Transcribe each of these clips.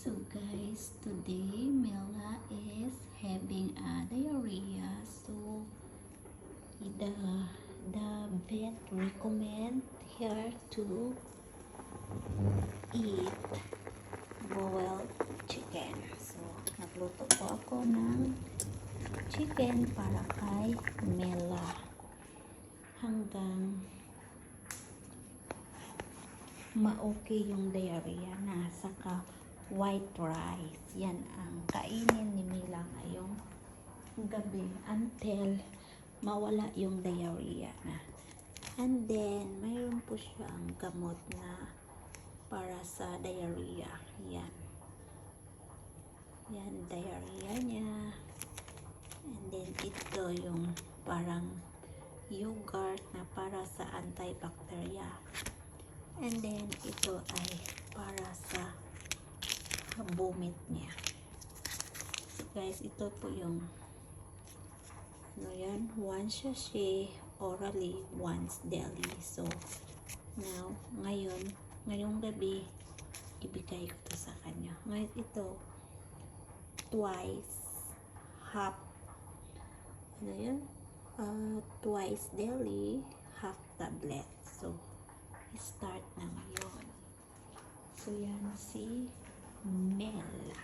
So guys, today Mela is having a diarrhea. So the vet recommend her to eat boiled chicken. So nagluto po ako ng chicken para kay Mela hanggang ma-okay yung diarrhea na. Saka white rice, yan ang kainin ni Mila ngayong gabi until mawala yung diarrhea na. And then mayroon po siyang gamot na para sa diarrhea. Yan diarrhea niya. And then ito yung parang yogurt na para sa antibacteria. And then ito ay para sa vomit niya. So guys, ito po yung yan, one sachet orally, once daily. So now, ngayong gabi ibigay ko to sa kanya. Ngayon ito twice, half twice daily, half tablet. So start na ngayon. So yan si Mela.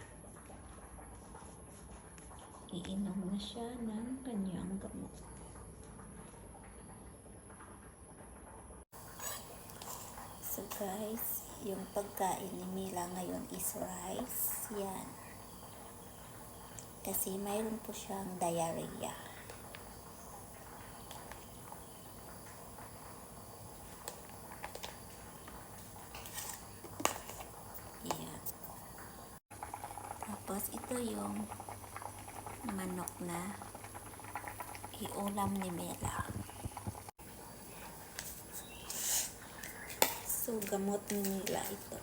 Iinom na siya ng kanyang gamot. So guys, yung pagkain ni Mela ngayon is rice. Yan. Kasi mayroon po siyang diarrhea. Tapos ito yung manok na iulam ni Mela. So gamot ni Mela ito.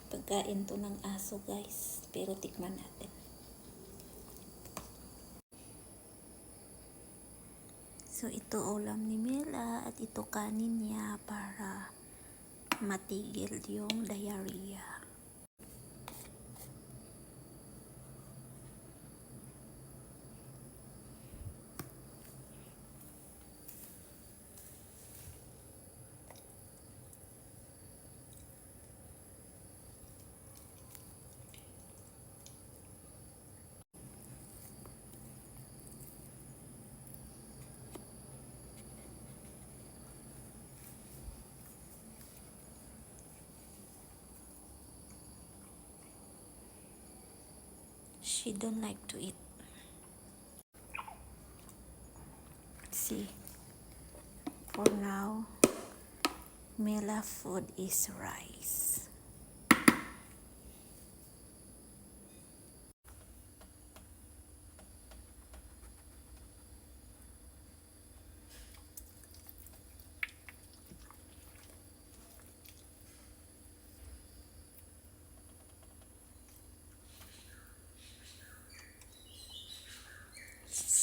Pagkain to ng aso guys, pero tikman natin. So ito ulam ni Mela at ito kanin niya para matigil yung diarrhea. She don't like to eat. See, for now, Mela food is rice.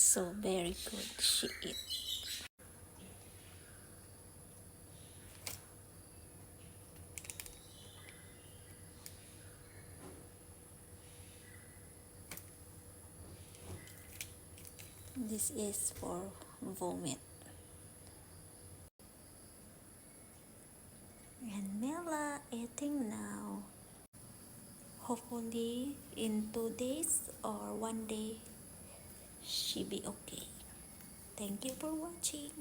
So very good she eat. This is for vomit. And Mela eating now. Hopefully in 2 days or 1 day she be okay. Thank you for watching.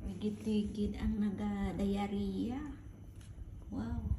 Ligid-ligid ang naga-diarrhea. Wow.